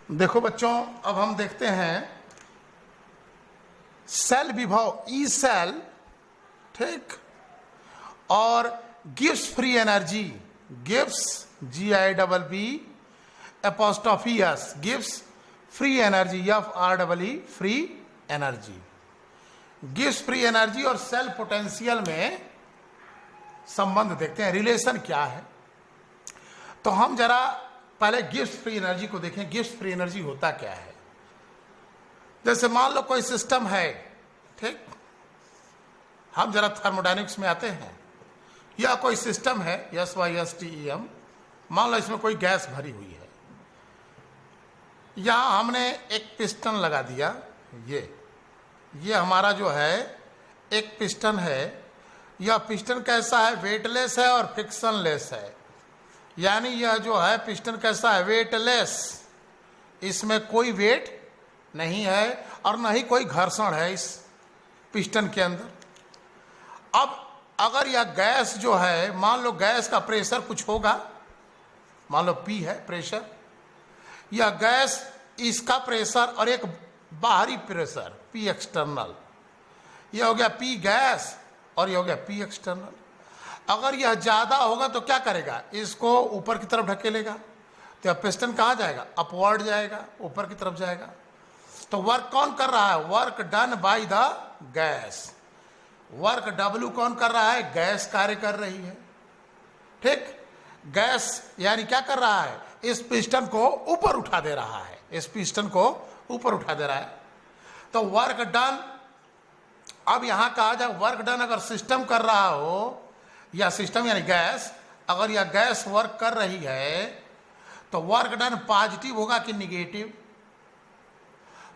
देखो बच्चों, अब हम देखते हैं सेल विभव ई सेल, ठीक, और gives free energy, gives GIBB apostrophe S, gives free energy FREE free energy. Gives free energy और सेल पोटेंशियल में संबंध देखते हैं, रिलेशन क्या है। तो हम जरा पहले गिव्स फ्री एनर्जी को देखें। गिव्स फ्री एनर्जी होता क्या है? जैसे मान लो कोई सिस्टम है, ठीक, हम जरा थर्मोडायनेमिक्स में आते हैं, या कोई सिस्टम है SYSTEM, मान लो इसमें कोई गैस भरी हुई है, यहां हमने एक पिस्टन लगा दिया। ये हमारा जो है एक पिस्टन है। यह पिस्टन कैसा है? वेटलेस है और फ्रिक्शनलेस है। यानी यह जो है पिस्टन कैसा है? वेटलेस, इसमें कोई वेट नहीं है और न ही कोई घर्षण है इस पिस्टन के अंदर। अब अगर यह गैस जो है, मान लो गैस का प्रेशर कुछ होगा, मान लो P है प्रेशर, यह गैस, इसका प्रेशर और एक बाहरी प्रेशर P एक्सटर्नल, यह हो गया P गैस और यह हो गया P एक्सटर्नल। अगर यह ज्यादा होगा तो क्या करेगा? इसको ऊपर की तरफ ढकेलेगा, तो यह पिस्टन कहाँ जाएगा? अपवर्ड जाएगा, ऊपर की तरफ जाएगा। तो वर्क कौन कर रहा है? Work done by the gas. Work W कौन कर रहा है? गैस कार्य कर रही है, ठीक। गैस यानी क्या कर रहा है? इस पिस्टन को ऊपर उठा दे रहा है, इस पिस्टन को ऊपर उठा दे रहा है। तो वर्क डन, अब यहां कहा जाए वर्क डन अगर सिस्टम कर रहा हो, या सिस्टम यानी गैस, अगर यह गैस वर्क कर रही है तो वर्क डन पॉजिटिव होगा कि निगेटिव?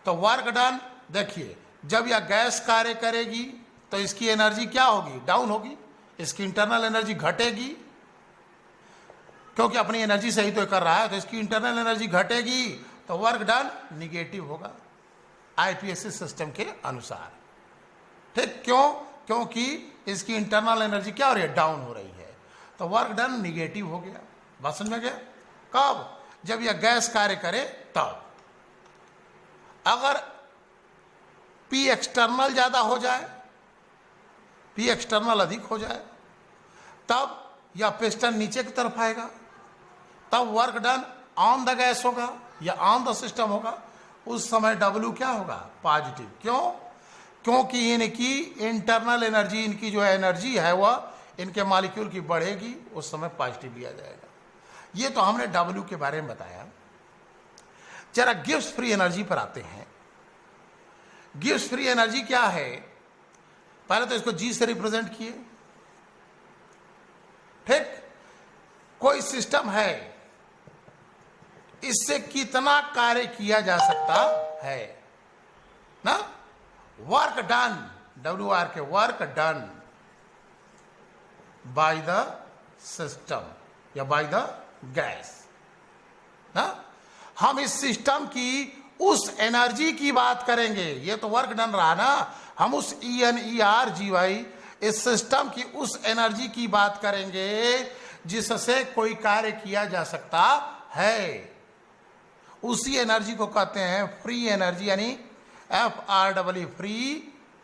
तो वर्क डन, देखिए, जब यह गैस कार्य करेगी तो इसकी एनर्जी क्या होगी? डाउन होगी, इसकी इंटरनल एनर्जी घटेगी, क्योंकि अपनी एनर्जी से ही तो कर रहा है, तो इसकी इंटरनल एनर्जी घटेगी, तो वर्क डन निगेटिव होगा IPSC सिस्टम के अनुसार, ठीक। क्यों? क्योंकि इसकी इंटरनल एनर्जी क्या हो रही है? डाउन हो रही है, तो वर्क डन निगेटिव हो गया। बात समझ में गया? कब? जब यह गैस कार्य करे तब। अगर P एक्सटर्नल ज्यादा हो जाए, P एक्सटर्नल अधिक हो जाए, तब यह पिस्टन नीचे की तरफ आएगा, तब work done on the gas होगा या ऑन द सिस्टम होगा। उस समय W क्या होगा? पॉजिटिव। क्यों? क्योंकि इनकी इंटरनल एनर्जी, इनकी जो एनर्जी है वह इनके मॉलिक्यूल की बढ़ेगी, उस समय पॉजिटिव लिया जाएगा। ये तो हमने W के बारे में बताया। जरा गिव्स फ्री एनर्जी पर आते हैं। गिव्स फ्री एनर्जी क्या है? पहले तो इसको G से रिप्रेजेंट किए, ठीक। कोई सिस्टम है, इससे कितना कार्य किया जा सकता है ना? वर्क डन, WR के work done by the system या बाय द गैस ना। हम इस सिस्टम की उस एनर्जी की बात करेंगे, ये तो वर्क डन रहा ना। हम उस ENERGY, इस सिस्टम की उस एनर्जी की बात करेंगे जिससे कोई कार्य किया जा सकता है। उसी एनर्जी को कहते हैं फ्री एनर्जी, यानी FREE free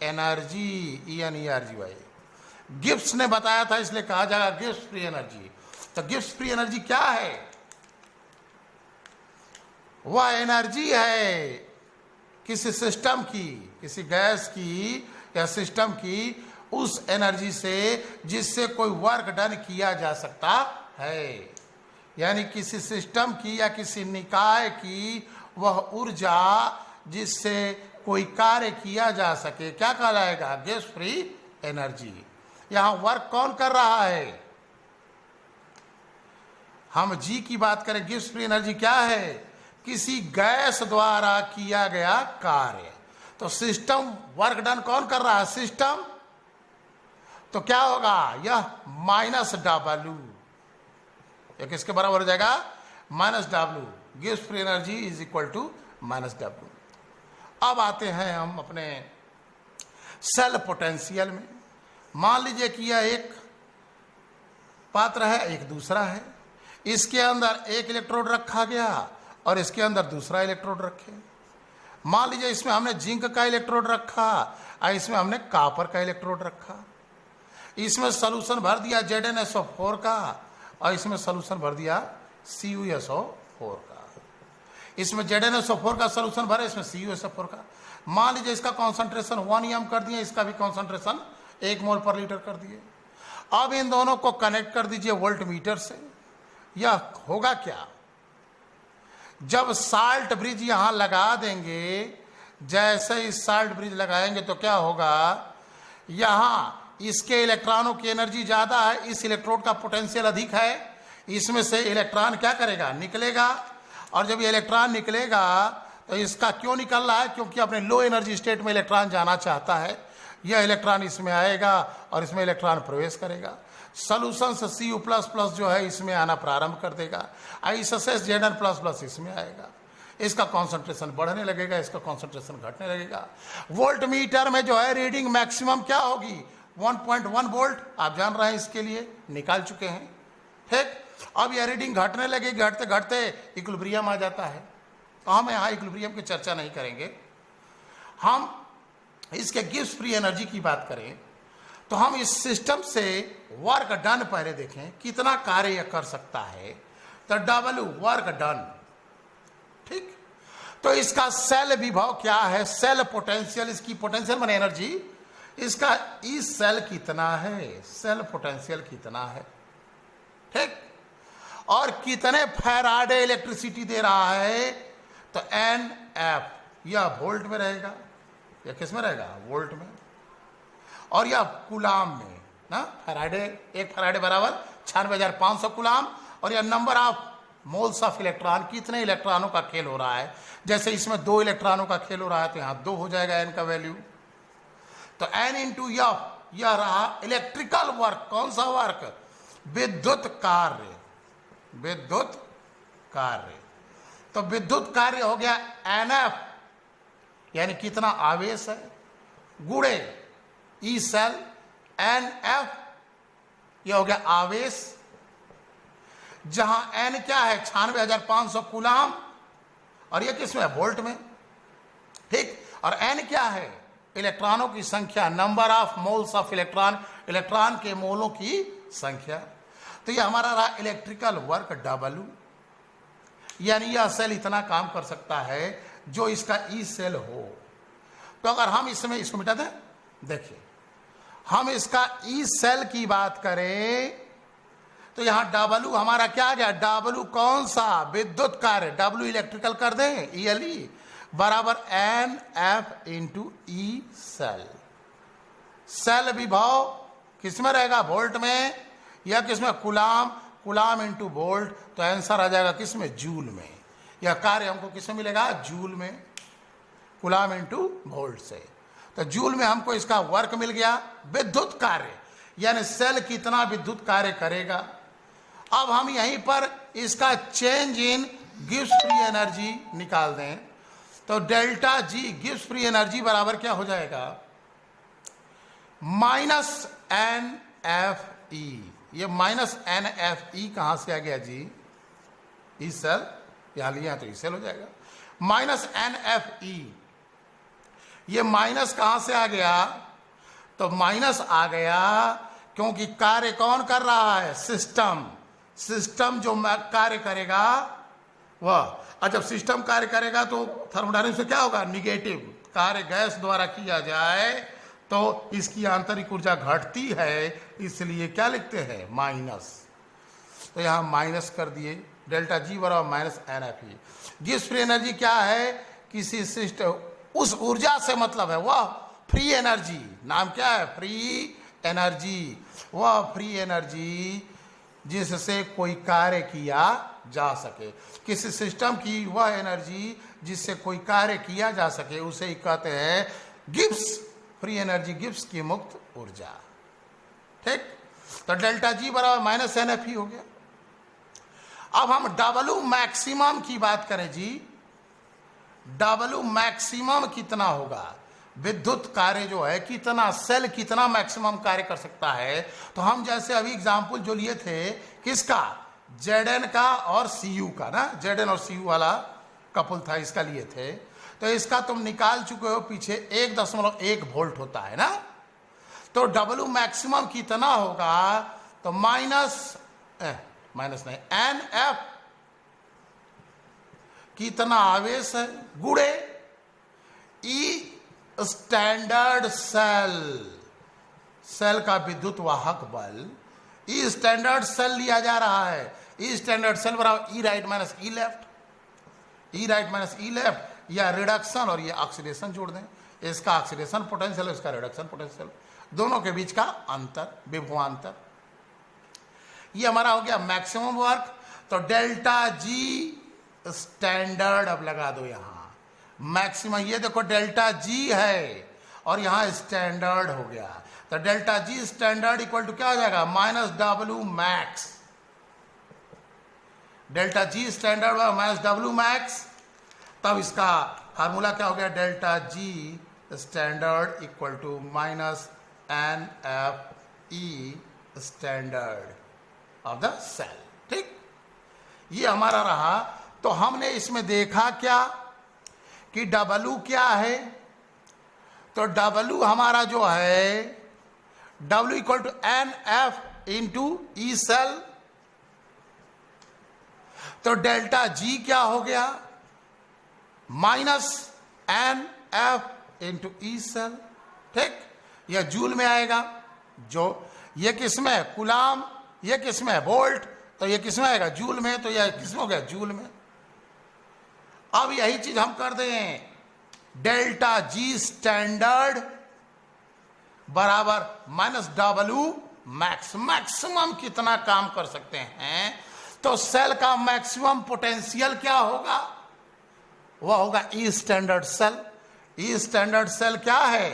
energy, ENERGY। Gibbs ने बताया था, इसलिए कहा जाएगा गिब्स फ्री एनर्जी। तो गिब्स फ्री एनर्जी क्या है? वह एनर्जी है किसी सिस्टम की, किसी गैस की या सिस्टम की, उस एनर्जी से जिससे कोई वर्क डन किया जा सकता है। यानी किसी सिस्टम की या किसी निकाय की वह ऊर्जा जिससे कोई कार्य किया जा सके, क्या कहलाएगा? Gives free energy. यहां वर्क कौन कर रहा है? हम G की बात करें। गिव्स फ्री एनर्जी क्या है? किसी गैस द्वारा किया गया कार्य। तो सिस्टम वर्क डन कौन कर रहा है? सिस्टम। तो क्या होगा? यह -W, यह किसके बराबर हो जाएगा? -W। Gives free energy is equal to -W। अब आते हैं हम अपने सेल पोटेंशियल में। मान लीजिए कि यह एक पात्र है, एक दूसरा है, इसके अंदर एक इलेक्ट्रोड रखा गया और इसके अंदर दूसरा इलेक्ट्रोड रखे। मान लीजिए इसमें हमने जिंक का इलेक्ट्रोड रखा और इसमें हमने कॉपर का इलेक्ट्रोड रखा। इसमें सॉल्यूशन भर दिया ZnSO4 का और इसमें सॉल्यूशन भर दिया CuSO4 का। इसमें ZnSO4 का सॉल्यूशन भरा, इसमें CuSO4 का। मान लीजिए इसका कॉन्सेंट्रेशन 1 m कर दिए, इसका भी कॉन्सेंट्रेशन 1 मोल पर लीटर कर दिए। अब इन दोनों को कनेक्ट कर दीजिए वोल्ट मीटर से। यह होगा क्या, जब साल्ट ब्रिज यहां लगा देंगे, जैसे ही साल्ट ब्रिज लगाएंगे तो क्या होगा, यहां इसके इलेक्ट्रॉनों की एनर्जी ज्यादा है, इस इलेक्ट्रोड का पोटेंशियल अधिक है, इसमें से इलेक्ट्रॉन क्या करेगा, निकलेगा। और जब ये इलेक्ट्रॉन निकलेगा तो इसका क्यों निकल रहा है, क्योंकि अपने लो एनर्जी स्टेट में इलेक्ट्रॉन जाना चाहता है। यह इलेक्ट्रॉन इसमें आएगा और इसमें इलेक्ट्रॉन प्रवेश करेगा। सोल्यूशन से Cu++ जो है इसमें आना प्रारंभ कर देगा, इससे Zn++ इसमें आएगा। इसका कॉन्सेंट्रेशन बढ़ने लगेगा, इसका कॉन्सेंट्रेशन घटने लगेगा। वोल्ट मीटर में जो है रीडिंग मैक्सिमम क्या होगी, 1.1 वोल्ट। आप जान रहे हैं, इसके लिए निकाल चुके हैं, ठीक। अब यह रीडिंग घटने लगेगी, घटते घटते इक्विलिब्रियम आ जाता है। तो हम यहाँ इक्विलिब्रियम की चर्चा नहीं करेंगे। हम इसके गिब्स फ्री एनर्जी की बात करें तो हम इस सिस्टम से वर्क डन पहले देखें, कितना कार्य यह कर सकता है। तो W वर्क डन, ठीक। तो इसका सेल विभव क्या है, सेल पोटेंशियल, इसकी पोटेंशियल माने एनर्जी, इसका इस सेल कितना है, सेल पोटेंशियल कितना है, ठीक। और कितने फैराडे इलेक्ट्रिसिटी दे रहा है, तो NF, यह वोल्ट में रहेगा, यह किस में रहेगा, वोल्ट में। और यह कूलाम में ना, फैराडे, एक फैराडे बराबर 96,500 कूलाम। और यह number of moles of electron, कितने इलेक्ट्रॉनों का खेल हो रहा है। जैसे इसमें 2 इलेक्ट्रॉनों का खेल हो रहा है तो यहाँ 2 हो जाएगा N का वैल्यू। तो N इंटू यह रहा इलेक्ट्रिकल वर्क। कौन सा वर्क, विद्युत कार्य, विद्युत कार्य। तो विद्युत कार्य हो गया NF, यानी कितना आवेश है, गुणे ई सेल NF, यह हो गया आवेश, जहां N क्या है, 96,500 कूलाम, और यह किसमें है, वोल्ट में, ठीक। और N क्या है, इलेक्ट्रॉनों की संख्या, number of moles of electron, electron के मोलों की संख्या। तो यह हमारा रहा इलेक्ट्रिकल वर्क W, यानी यह सेल इतना काम कर सकता है जो इसका ई सेल हो। तो अगर हम इसमें इसको मिटा दें, देखिए हम इसका ई सेल की बात करें तो यहां W हमारा क्या आ गया, W कौन सा, विद्युत कार्य, W इलेक्ट्रिकल कर दें, ELE बराबर NF into E cell. Cell विभव किसमें रहेगा, वोल्ट में, या किसमें, कूलाम, कूलाम इंटू वोल्ट। तो आंसर आ जाएगा किसमें, जूल में। यह कार्य हमको किसमें मिलेगा, जूल में, कूलाम इंटू वोल्ट से। तो जूल में हमको इसका वर्क मिल गया, विद्युत कार्य, यानी सेल कितना विद्युत कार्य करेगा। अब हम यहीं पर इसका change in Gibbs free energy निकाल दें, तो डेल्टा जी गिब्स फ्री एनर्जी बराबर क्या हो जाएगा, -NFE। ये -NFE कहां से आ गया जी, ई सेल, यहां लिया तो ई सेल हो जाएगा, -NFE। ये माइनस कहां से आ गया, तो माइनस आ गया क्योंकि कार्य कौन कर रहा है, सिस्टम। सिस्टम जो कार्य करेगा वह, और जब सिस्टम कार्य करेगा तो थर्मोडायनामिक्स से क्या होगा, निगेटिव। कार्य गैस द्वारा किया जाए तो इसकी आंतरिक ऊर्जा घटती है, इसलिए क्या लिखते हैं, माइनस। तो यहां माइनस कर दिए, डेल्टा जी बराबर -NFE। गिब्स फ्री एनर्जी क्या है, किसी सिस्टम, उस ऊर्जा से मतलब है वह फ्री एनर्जी, नाम क्या है, फ्री एनर्जी। वह फ्री एनर्जी जिससे कोई कार्य किया जा सके, किसी सिस्टम की वह एनर्जी जिससे कोई कार्य किया जा सके, उसे ही कहते हैं गिब्स फ्री एनर्जी, गिब्स की मुक्त ऊर्जा, ठीक। तो डेल्टा जी बराबर -NFE हो गया। अब हम W मैक्सिमम की बात करें जी, W मैक्सिमम कितना होगा, विद्युत कार्य जो है कितना, सेल कितना मैक्सिमम कार्य कर सकता है। तो हम जैसे अभी एग्जाम्पल जो लिए थे, किसका, Zn का और Cu का ना, Zn और Cu वाला कपुल था, इसका लिए थे, तो इसका तुम निकाल चुके हो पीछे 1.1 वोल्ट होता है ना। तो डब्ल्यू मैक्सिमम कितना होगा, तो माइनस नहीं, एन एफ कितना आवेश है गुड़े ई स्टैंडर्ड सेल का विद्युत वाहक बल, ई स्टैंडर्ड सेल लिया जा रहा है। ई स्टैंडर्ड सेल बराबर ई राइट माइनस ई लेफ्ट, ई राइट माइनस ई लेफ्ट, या रिडक्शन और ये ऑक्सीडेशन जोड़ दें, इसका ऑक्सीडेशन पोटेंशियल, इसका रिडक्शन पोटेंशियल, दोनों के बीच का अंतर, विभवांतर। ये हमारा हो गया मैक्सिमम वर्क। तो डेल्टा जी स्टैंडर्ड अब लगा दो यहां मैक्सिमम, ये देखो डेल्टा जी है और यहां स्टैंडर्ड हो गया, तो delta G standard equal to क्या हो जाएगा, minus W max. Delta G standard minus W max, तब इसका फार्मूला क्या हो गया, delta G standard equal to minus N F E standard of the cell. ठीक, ये हमारा रहा। तो हमने इसमें देखा क्या कि डब्ल्यू क्या है, तो डब्ल्यू हमारा जो है W equal to N F into E cell. तो डेल्टा जी क्या हो गया, minus N F into E cell. ठीक, यह जूल में आएगा, जो ये किसमें है कूलाम, ये किसमें है वोल्ट, तो ये किसमें आएगा जूल में, तो यह किसमें हो गया जूल में। अब यही चीज हम कर दें, डेल्टा जी स्टैंडर्ड बराबर माइनस डब्ल्यू मैक्स। मैक्सिमम कितना काम कर सकते हैं, तो सेल का मैक्सिमम पोटेंशियल क्या होगा, वह होगा ई standard cell. E standard cell क्या है,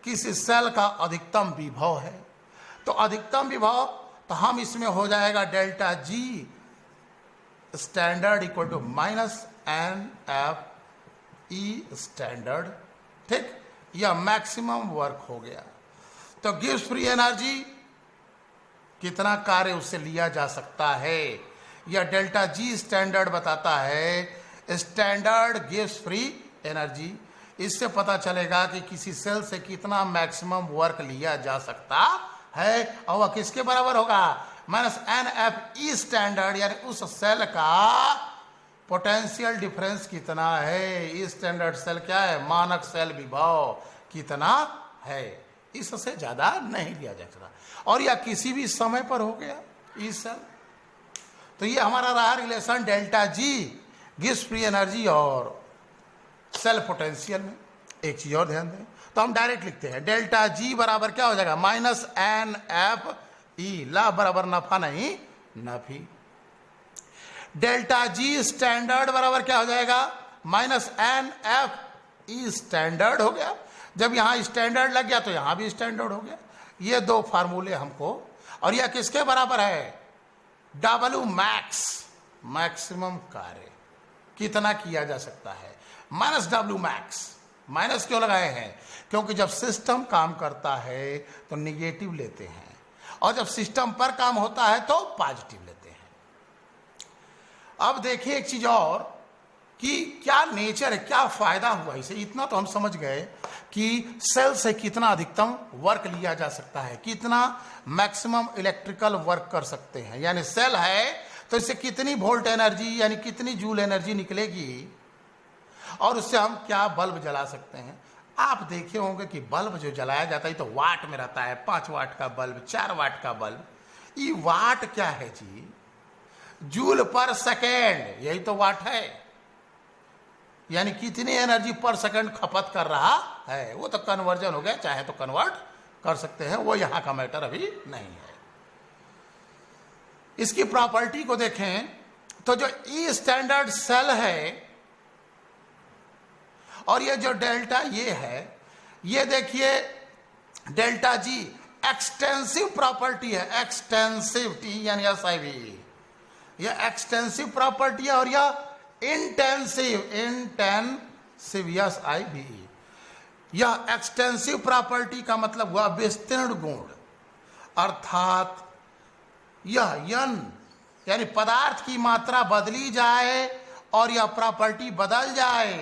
किसी सेल का अधिकतम विभव है, तो अधिकतम विभव, तो हम इसमें हो जाएगा delta G standard equal to minus N F E standard. ठीक, यह मैक्सिमम वर्क हो गया। तो गिव्स फ्री एनर्जी, कितना कार्य उससे लिया जा सकता है, यह डेल्टा जी स्टैंडर्ड बताता है। स्टैंडर्ड गिव्स फ्री एनर्जी, इससे पता चलेगा कि किसी सेल से कितना मैक्सिमम वर्क लिया जा सकता है, और वह किसके बराबर होगा, minus N F E standard, यानी उस सेल का पोटेंशियल डिफरेंस कितना है। ई स्टैंडर्ड सेल क्या है, मानक सेल विभव कितना है, इससे ज्यादा नहीं लिया जा सकता, और यह किसी भी समय पर हो गया ई सेल। तो ये हमारा रहा relation delta G gives free energy और सेल पोटेंशियल में। एक चीज और ध्यान दें, तो हम डायरेक्ट लिखते हैं डेल्टा जी बराबर क्या हो जाएगा, माइनस एन एफ ई, लाभ बराबर नफा नहीं नफी। डेल्टा जी स्टैंडर्ड बराबर क्या हो जाएगा, minus N F E standard हो गया। जब यहां स्टैंडर्ड लग गया तो यहां भी स्टैंडर्ड हो गया। ये दो फार्मूले हमको, और यह किसके बराबर है, डब्ल्यू मैक्स, मैक्सिमम कार्य कितना किया जा सकता है, माइनस डब्ल्यू मैक्स। माइनस क्यों लगाए हैं, क्योंकि जब सिस्टम काम करता है तो निगेटिव लेते हैं, और जब सिस्टम पर काम होता है तो पॉजिटिव लेते हैं। अब देखिए एक चीज और कि क्या नेचर है, क्या फायदा हुआ इसे। इतना तो हम समझ गए कि सेल से कितना अधिकतम वर्क लिया जा सकता है, कितना मैक्सिमम इलेक्ट्रिकल वर्क कर सकते हैं, यानी सेल है तो इससे कितनी वोल्ट एनर्जी यानी कितनी जूल एनर्जी निकलेगी, और उससे हम क्या बल्ब जला सकते हैं। आप देखे होंगे कि बल्ब जो जलाया जाता है तो वाट में रहता है, 5 वाट का बल्ब, 4 वाट का बल्ब। ये वाट क्या है जी, जूल पर सेकेंड, यही तो वाट है, यानी कितनी एनर्जी पर सेकंड खपत कर रहा है। वो तो कन्वर्जन हो गया, चाहे तो कन्वर्ट कर सकते हैं, वो यहां का मैटर अभी नहीं है। इसकी प्रॉपर्टी को देखें तो जो ई स्टैंडर्ड सेल है और ये जो डेल्टा ये है, ये देखिए डेल्टा जी एक्सटेंसिव प्रॉपर्टी है, एक्सटेंसिव टी यानी SIV, यह एक्सटेंसिव प्रॉपर्टी है, और यह इंटेंसिव SIV। यह एक्सटेंसिव प्रॉपर्टी का मतलब हुआ विस्तीर्ण गुण, अर्थात यह यन यानी पदार्थ की मात्रा बदली जाए और यह प्रॉपर्टी बदल जाए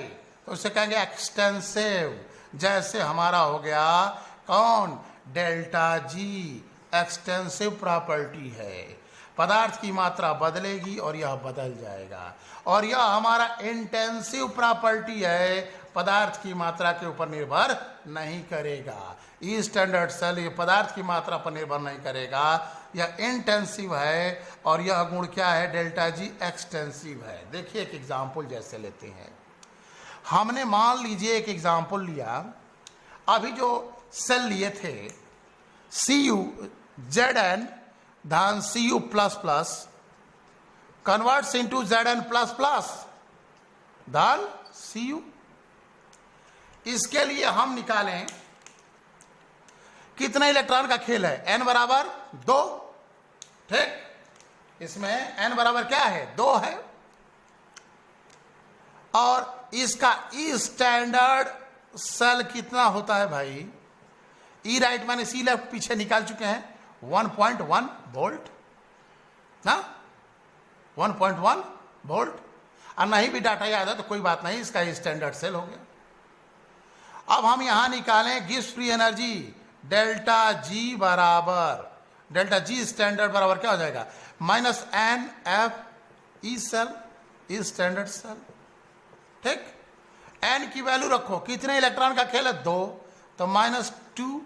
तो उसे कहेंगे एक्सटेंसिव। जैसे हमारा हो गया कौन, डेल्टा जी एक्सटेंसिव प्रॉपर्टी है, पदार्थ की मात्रा बदलेगी और यह बदल जाएगा। और यह हमारा इंटेंसिव प्रॉपर्टी है, पदार्थ की मात्रा के ऊपर निर्भर नहीं करेगा। ई स्टैंडर्ड सेल ये पदार्थ की मात्रा पर निर्भर नहीं करेगा, यह इंटेंसिव है। और यह गुण क्या है, डेल्टा जी एक्सटेंसिव है। देखिए एक एग्जाम्पल जैसे लेते हैं, हमने मान लीजिए एक एग्जाम्पल लिया, अभी जो सेल लिए थे Cu Zn धन Cu plus plus converts into Zn plus plus धन Cu। इसके लिए हम निकालें कितने इलेक्ट्रॉन का खेल है, n बराबर 2, ठीक। इसमें n बराबर क्या है, 2 है। और इसका ई स्टैंडर्ड सेल कितना होता है भाई, ई राइट माइनस ई लेफ्ट पीछे निकाल चुके हैं, 1.1 वोल्ट ना, 1.1 वोल्ट। और नहीं भी डाटा याद है तो कोई बात नहीं, इसका स्टैंडर्ड सेल हो गया। अब हम यहां निकालें Gibbs free energy, delta G बराबर, डेल्टा जी स्टैंडर्ड बराबर क्या हो जाएगा, minus N F E cell, E standard cell, ठीक। एन की वैल्यू रखो, कितने इलेक्ट्रॉन का खेल है, 2, तो -2,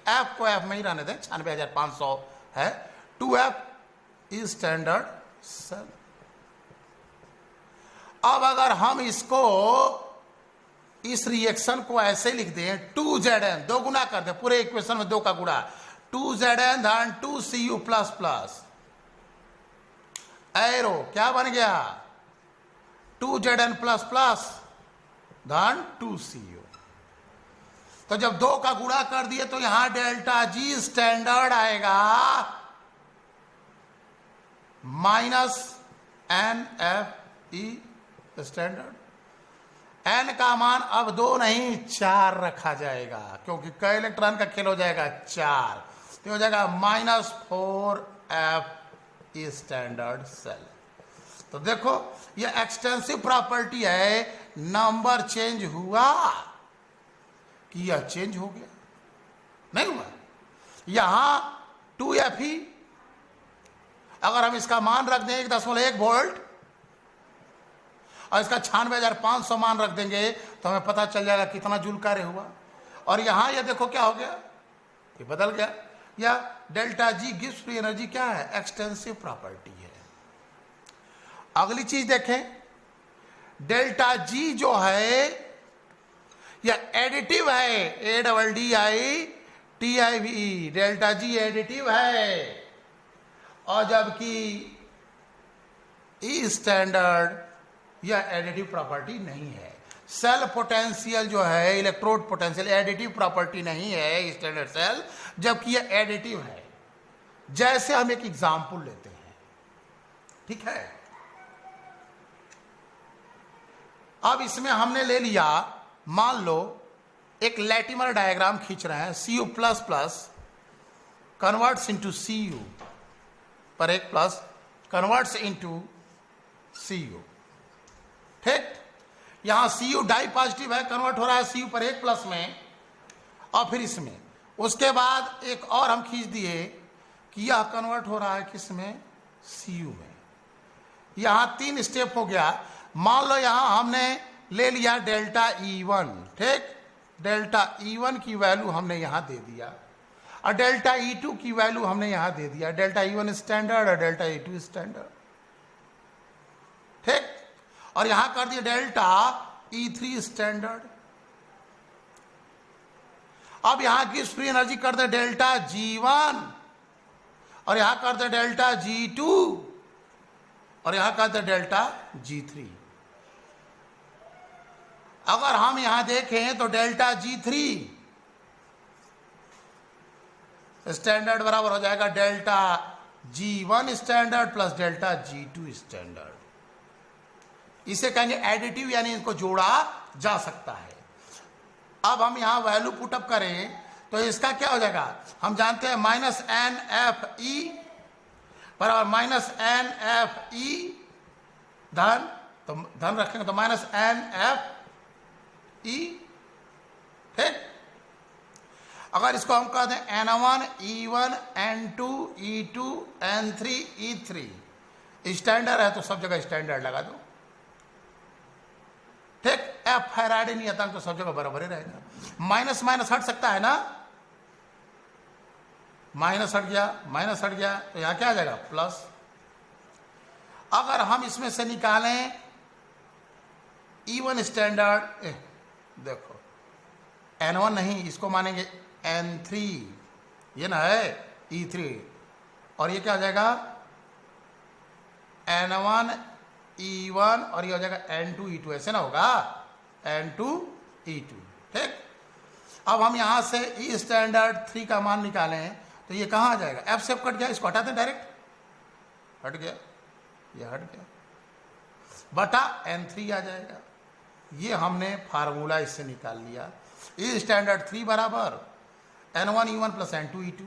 एफ को एफ में ही रहने दें, 96,500 है, 2f इज स्टैंडर्ड सेल। अब अगर हम इसको इस रिएक्शन को ऐसे लिख दें, 2Zn 2 गुना कर दें, पूरे इक्वेशन में 2 का गुणा, 2Zn धन 2Cu प्लस प्लस, एरो क्या बन गया, 2Zn प्लस प्लस धन 2Cu। तो जब 2 का गुणा कर दिए तो यहां डेल्टा जी स्टैंडर्ड आएगा minus N F E standard. N का मान अब 2 नहीं 4 रखा जाएगा, क्योंकि कई इलेक्ट्रॉन का खेल हो जाएगा 4, तो हो जाएगा -4 एफ ई स्टैंडर्ड सेल। तो देखो ये एक्सटेंसिव प्रॉपर्टी है, नंबर चेंज हुआ कि यह चेंज हो गया, नहीं हुआ। यहां 2Fe, अगर हम इसका मान रख दें 1.1 वोल्ट और इसका 96,500 मान रख देंगे तो हमें पता चल जाएगा कितना जूल कार्य हुआ। और यहां ये देखो क्या हो गया, ये बदल गया। या delta G Gibbs free energy क्या है, एक्सटेंसिव प्रॉपर्टी है। अगली चीज देखें, डेल्टा जी जो है यह एडिटिव है, ADDITIV, डेल्टा जी एडिटिव है। और जबकि ई स्टैंडर्ड यह एडिटिव प्रॉपर्टी नहीं है। सेल पोटेंशियल जो है, इलेक्ट्रोड पोटेंशियल एडिटिव प्रॉपर्टी नहीं है स्टैंडर्ड सेल, जबकि यह एडिटिव है। जैसे हम एक एग्जांपल लेते हैं, ठीक है। अब इसमें हमने ले लिया, मान लो एक लैटिमर डायग्राम खींच रहे हैं, Cu plus plus converts into Cu पर एक प्लस कन्वर्ट्स इंटू Cu, ठीक। यहां Cu डाई पॉजिटिव है, कन्वर्ट हो रहा है Cu पर एक प्लस में, और फिर इसमें उसके बाद एक और हम खींच दिए कि यह कन्वर्ट हो रहा है किसमें, Cu में। यहां 3 स्टेप हो गया। मान लो यहां हमने ले लिया डेल्टा E1, ठीक। डेल्टा E1 की वैल्यू हमने यहां दे दिया और डेल्टा E2 की वैल्यू हमने यहां दे दिया। डेल्टा E1 स्टैंडर्ड और डेल्टा E2 स्टैंडर्ड, ठीक। और यहां कर दिया डेल्टा E3 स्टैंडर्ड। अब यहां गिब्स फ्री एनर्जी कर दे डेल्टा G1 और यहां कर दे डेल्टा G2 और यहां कर दे डेल्टा G3। अगर हम यहां देखें तो डेल्टा G3 स्टैंडर्ड बराबर हो जाएगा delta G1 standard plus delta G2 standard. इसे कहेंगे एडिटिव, यानी इनको जोड़ा जा सकता है। अब हम यहां वैल्यू पुटअप करें तो इसका क्या हो जाएगा, हम जानते हैं -NFE बराबर -NFE धन, तो धन रखेंगे तो माइनस एन एफ ई, ठीक। अगर इसको हम कह दें N1 E1 N2 E2 N3 E3, standard है तो सब जगह स्टैंडर्ड लगा दो, ठीक। एफ फैराडे नियतांक तो सब जगह बराबर ही रहेगा। माइनस माइनस हट सकता है ना, माइनस हट गया तो यहां क्या आ जाएगा प्लस। अगर हम इसमें से निकालें E1 स्टैंडर्ड, देखो N1 नहीं, इसको मानेंगे N3, ये ना है E3, और ये क्या हो जाएगा N1 E1 और ये हो जाएगा N2 E2, ऐसे ना होगा N2 E2, ठीक। अब हम यहां से E स्टैंडर्ड 3 का मान निकालें तो ये कहां आ जाएगा, F से कट गया, इसको हटा दें डायरेक्ट, हट गया, ये हट गया, बटा N3 आ जाएगा। ये हमने फार्मूला इससे निकाल लिया। E स्टैंडर्ड 3 बराबर N1 E1 plus N2 E2,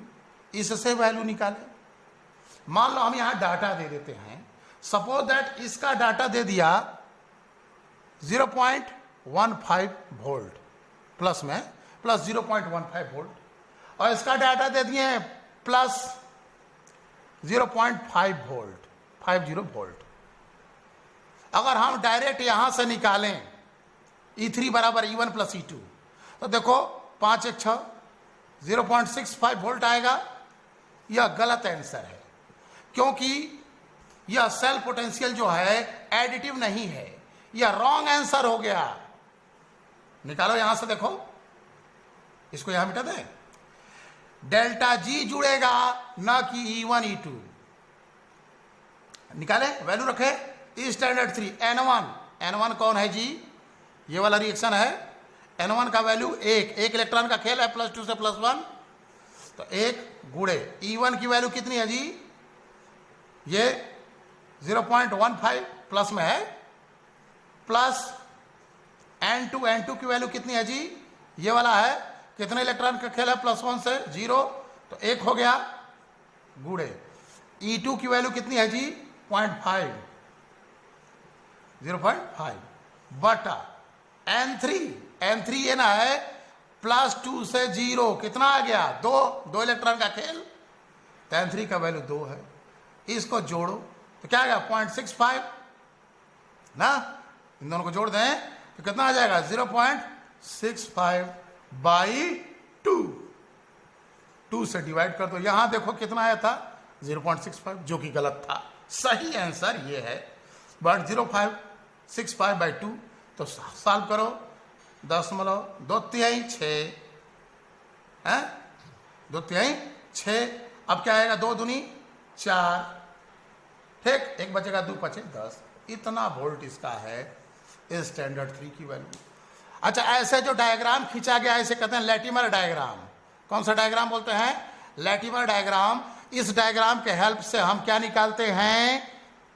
इससे वैल्यू निकालें। मान लो हम यहां डाटा दे देते हैं, सपोज दैट इसका डाटा दे दिया 0.15 वोल्ट, प्लस में प्लस 0.15 वोल्ट, और इसका डाटा दे दिए प्लस 0.5 वोल्ट, 50 वोल्ट। अगर हम डायरेक्ट यहां से निकालें E3 बराबर E1 प्लस E2, तो देखो 5 1 6 0.65 वोल्ट आएगा। यह गलत आंसर है, क्योंकि यह सेल पोटेंशियल जो है एडिटिव नहीं है, यह रॉन्ग आंसर हो गया। निकालो यहां से, देखो इसको यहां मिटा दें, डेल्टा जी जुड़ेगा ना कि E1 E2। निकाले, वैल्यू रखे E स्टैंडर्ड 3 N1 कौन है जी, ये वाला रिएक्शन है। N1 का वैल्यू 1 इलेक्ट्रॉन का खेल है, +2 से +1, तो 1 गुणे E1 की वैल्यू कितनी है जी, ये 0.15 प्लस में है, प्लस N2 की वैल्यू कितनी है जी, ये वाला है, कितने इलेक्ट्रॉन का खेल है, +1 से 0, तो 1 हो गया, गुणे E2 की वैल्यू कितनी है जी 0.5 बटा N3 ये ना है +2 से 0, कितना आ गया 2 इलेक्ट्रॉन का खेल, तो N3 का वैल्यू 2 है। इसको जोड़ो तो क्या आ गया 0.65 ना, इन दोनों को जोड़ दें तो कितना आ जाएगा 0.65 बाई 2 से डिवाइड कर दो। यहां देखो कितना आया था 0.65, जो कि गलत था। सही आंसर ये है, बट 0.65 बाई 2, तो सॉल्व करो 10.2 है 2/3 अब क्या आएगा 2 दूनी 4, ठीक, 1 बचेगा 2 5 10, इतना वोल्ट इसका है स्टैंडर्ड 3 की वैल्यू। अच्छा, ऐसे जो डायग्राम खींचा गया इसे कहते हैं लैटिमर डायग्राम। कौन सा डायग्राम बोलते हैं, लैटिमर डायग्राम। इस डायग्राम के हेल्प से हम क्या निकालते हैं,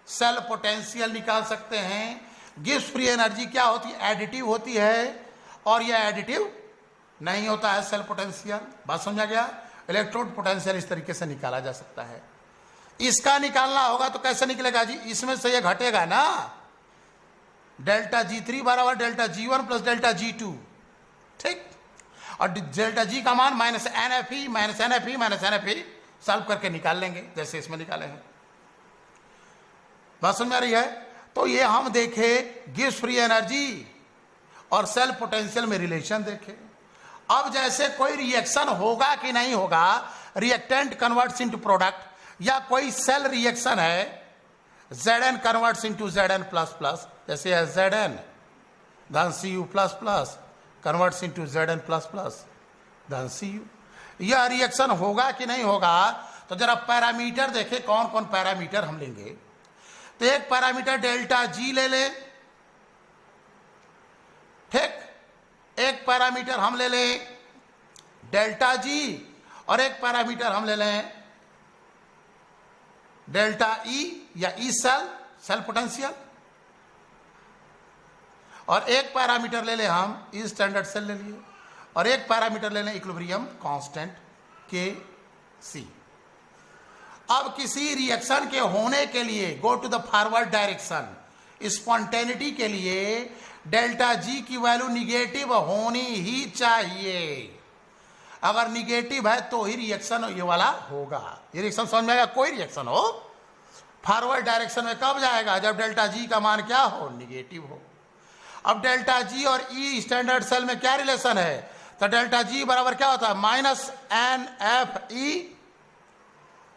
सेल पोटेंशियल निकाल सकते हैं। गिब्स फ्री एनर्जी क्या होती है, एडिटिव होती है, और यह एडिटिव नहीं होता है सेल पोटेंशियल। बात समझा गया। इलेक्ट्रोड पोटेंशियल इस तरीके से निकाला जा सकता है। इसका निकालना होगा तो कैसे निकलेगा जी, इसमें से ये घटेगा ना, डेल्टा G3 बराबर delta G1 plus delta G2, ठीक, और डेल्टा G का मान -NFE सॉल्व करके निकाल लेंगे, जैसे इसमें निकाले हैं। बात समझ में आ रही है। तो ये हम देखे गिब्स फ्री एनर्जी और सेल पोटेंशियल में रिलेशन देखे। अब जैसे कोई रिएक्शन होगा कि नहीं होगा, रिएक्टेंट कन्वर्ट्स इनटू प्रोडक्ट, या कोई सेल रिएक्शन है Zn कन्वर्ट्स इनटू Zn++, जैसे है Zn धन Cu++ कन्वर्ट्स इनटू Zn++ धन Cu। यह रिएक्शन होगा कि नहीं होगा, तो जरा पैरामीटर देखें कौन कौन पैरामीटर हम लेंगे। तो एक पैरामीटर डेल्टा G ले लें, ठीक, एक पैरामीटर हम ले लें डेल्टा G, और एक पैरामीटर हम ले लें डेल्टा E या E सेल पोटेंशियल, और एक पैरामीटर ले लें हम E स्टैंडर्ड सेल ले लिए, और एक पैरामीटर ले लें इक्विलिब्रियम कांस्टेंट Kc। अब किसी रिएक्शन के होने के लिए go to the forward direction, spontaneity के लिए डेल्टा जी की वैल्यू निगेटिव होनी ही चाहिए। अगर निगेटिव है तो ही रिएक्शन ये वाला होगा। ये रिएक्शन समझ में आएगा? कोई रिएक्शन हो फॉरवर्ड डायरेक्शन में कब जाएगा? जब डेल्टा जी का मान क्या हो? निगेटिव हो। अब डेल्टा जी और ई स्टैंडर्ड सेल में क्या रिलेशन है? तो डेल्टा जी बराबर क्या होता है? Minus N F E.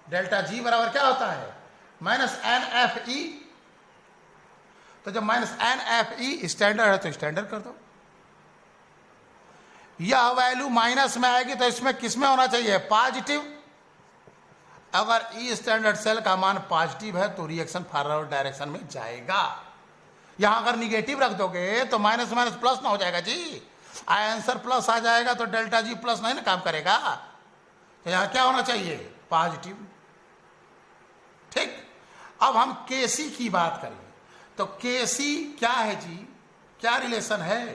Delta G बराबर क्या होता है? Minus N F E. तो जब minus N F E standard है तो स्टैंडर्ड कर दो। यह वैल्यू माइनस में आएगी तो इसमें किसमें होना चाहिए? पॉजिटिव। अगर ई स्टैंडर्ड सेल का मान पॉजिटिव है तो रिएक्शन फॉरवर्ड डायरेक्शन में जाएगा। यहां अगर निगेटिव रख दोगे तो माइनस माइनस प्लस ना हो जाएगा जी। आंसर प्लस आ जाएगा तो डेल्टा जी प्लस नहीं ना काम करेगा। तो यहां क्या होना चाहिए? पॉजिटिव। ठीक। अब हम केसी की बात करें तो केसी क्या है जी? क्या रिलेशन है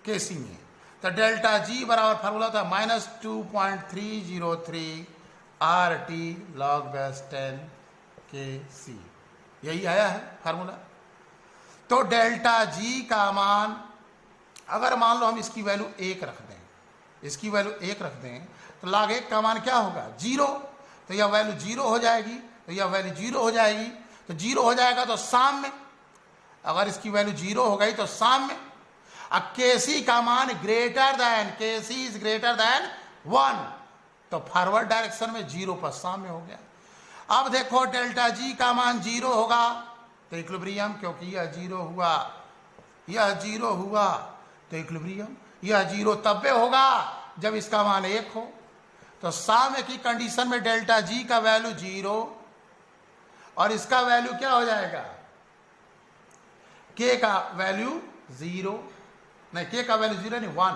केसी में? तो डेल्टा जी बराबर फार्मूला था -2.303 RT log base 10 KC। यही आया है फार्मूला। तो डेल्टा जी का मान अगर मान लो हम इसकी वैल्यू 1 रख दें, इसकी वैल्यू 1 रख दें तो log 1 का मान क्या होगा? 0। तो यह वैल्यू 0 हो जाएगी, तो यह वैल्यू 0 हो जाएगी। तो 0 हो जाएगा तो साम्य। अगर इसकी वैल्यू 0 हो गई तो साम्य। अब केसी का मान greater than, KC is greater than 1 तो फॉरवर्ड डायरेक्शन में 0 पर साम्य हो गया। अब देखो डेल्टा जी का मान 0 होगा तो इक्विलिब्रियम, क्योंकि यह 0 हुआ, यह 0 हुआ तो इक्विलिब्रियम। यह 0 तब होगा जब इसका मान 1 हो। तो साम्य की कंडीशन में डेल्टा जी का वैल्यू 0 और इसका वैल्यू क्या हो जाएगा? के का वैल्यू 0 नहीं, के का वैल्यू 0 नहीं 1।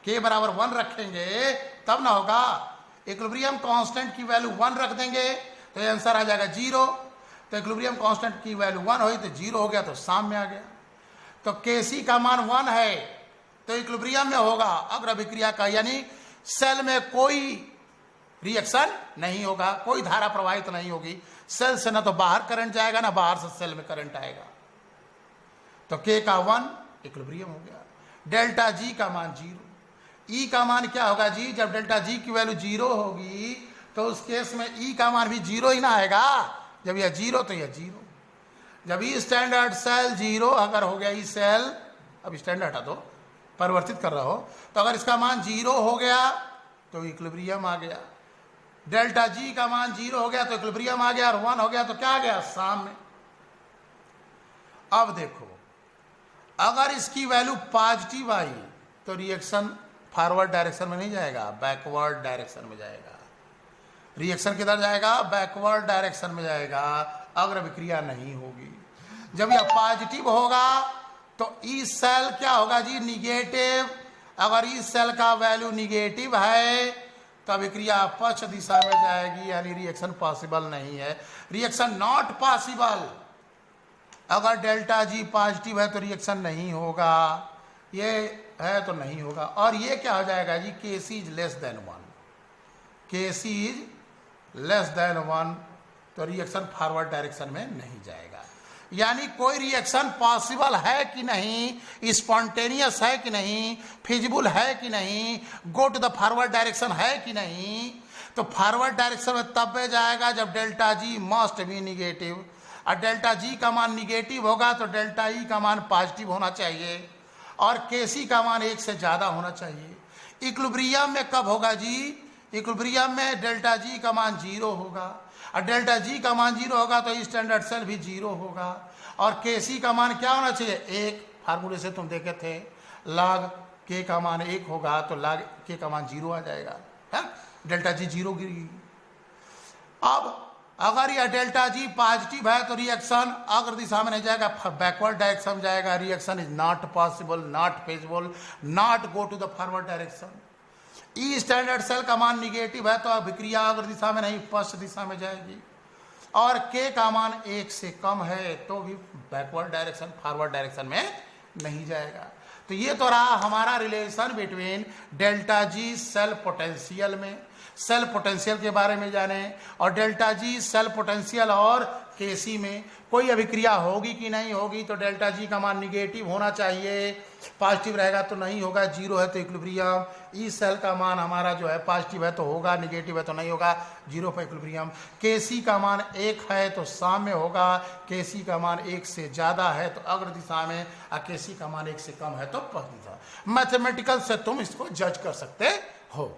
के बराबर 1 रखेंगे तब ना होगा। इक्विलिब्रियम कांस्टेंट की वैल्यू 1 रख देंगे तो आंसर आ जाएगा 0। तो इक्विलिब्रियम कांस्टेंट की वैल्यू 1 हुई तो 0 हो गया तो साम्य आ गया। तो केसी का मान 1 है तो इक्विलिब्रियम में होगा अग्रभिक्रिया का, यानी सेल में कोई रिएक्शन नहीं होगा, कोई धारा प्रवाहित नहीं होगी। सेल से ना तो बाहर करंट जाएगा ना बाहर से सेल में करंट आएगा। तो के का 1 इक्विलिब्रियम हो गया। डेल्टा जी का मान 0। ई का मान क्या होगा जी? जब डेल्टा जी की वैल्यू 0 होगी तो उस केस में ई का मान भी 0 ही ना आएगा। जब यह 0 तो यह 0। जब ई स्टैंडर्ड सेल 0 अगर हो गया, ई सेल अब स्टैंडर्ड हटा दो, परिवर्तित कर रहा हो, तो अगर इसका मान 0 हो गया तो इक्विलिब्रियम आ गया। डेल्टा जी का मान 0 हो गया तो इक्विलिब्रियम आ गया, और 1 हो गया तो क्या आ गया? साम्य। अब देखो अगर इसकी वैल्यू पॉजिटिव आई तो रिएक्शन फॉरवर्ड डायरेक्शन में नहीं जाएगा, बैकवर्ड डायरेक्शन में जाएगा। रिएक्शन किधर जाएगा? बैकवर्ड डायरेक्शन में जाएगा, अग्रभिक्रिया नहीं होगी। जब यह पॉजिटिव होगा तो ई सेल क्या होगा जी? निगेटिव। अगर ई सेल का वैल्यू निगेटिव है तो अभिक्रिया पक्ष दिशा में जाएगी, यानी रिएक्शन पॉसिबल नहीं है। Reaction not possible. अगर डेल्टा जी पॉजिटिव है तो रिएक्शन नहीं होगा, ये है तो नहीं होगा। और ये क्या हो जाएगा G? KC is less than 1। KC is less than 1 तो रिएक्शन फॉरवर्ड डायरेक्शन में नहीं जाएगा। यानी कोई रिएक्शन पॉसिबल है कि नहीं, स्पॉन्टेनियस है कि नहीं, फिजिबल है कि नहीं, go to the forward direction है कि नहीं। तो फॉरवर्ड डायरेक्शन में तब जाएगा जब delta G must be negative. और डेल्टा जी का मान निगेटिव होगा तो डेल्टा ई का मान पॉजिटिव होना चाहिए और केसी का मान 1 से ज्यादा होना चाहिए। इक्विलिब्रियम में कब होगा जी? इक्विलिब्रियम में डेल्टा जी का मान 0 होगा, और डेल्टा जी का मान 0 होगा तो स्टैंडर्ड सेल भी 0 होगा। और केसी का मान क्या होना चाहिए? 1। फार्मूले से तुम देखे थे, log के का मान 1 होगा तो log के का मान 0 आ जाएगा, है? डेल्टा जी 0 गिरेगी। अब अगर यह डेल्टा जी पॉजिटिव है तो रिएक्शन अग्र दिशा में नहीं जाएगा, बैकवर्ड डायरेक्शन में जाएगा। Reaction is not possible, not feasible, not go to the forward direction. E standard cell का मान निगेटिव है तो अभिक्रिया अग्र दिशा में नहीं पश्च दिशा में जाएगी। और के का मान 1 से कम है तो भी बैकवर्ड डायरेक्शन फॉरवर्ड डायरेक्शन में नहीं जाएगा। तो ये तो रहा हमारा relation between delta G cell potential में, सेल पोटेंशियल के बारे में जाने, और डेल्टा जी सेल पोटेंशियल और केसी में कोई अभिक्रिया होगी कि नहीं होगी, तो डेल्टा जी का मान निगेटिव होना चाहिए, पॉजिटिव रहेगा तो नहीं होगा, जीरो है तो इक्विलिब्रियम। ई सेल का मान हमारा जो है पॉजिटिव है तो होगा, निगेटिव है तो नहीं होगा, जीरो पर इक्विलिब्रियम। केसी का मान 1 है तो साम्य होगा, केसी का मान 1 से ज़्यादा है तो अग्र दिशा में, और केसी का मान 1 से कम है तो पश्चिम दिशा। मैथमेटिकल से तुम इसको जज कर सकते हो।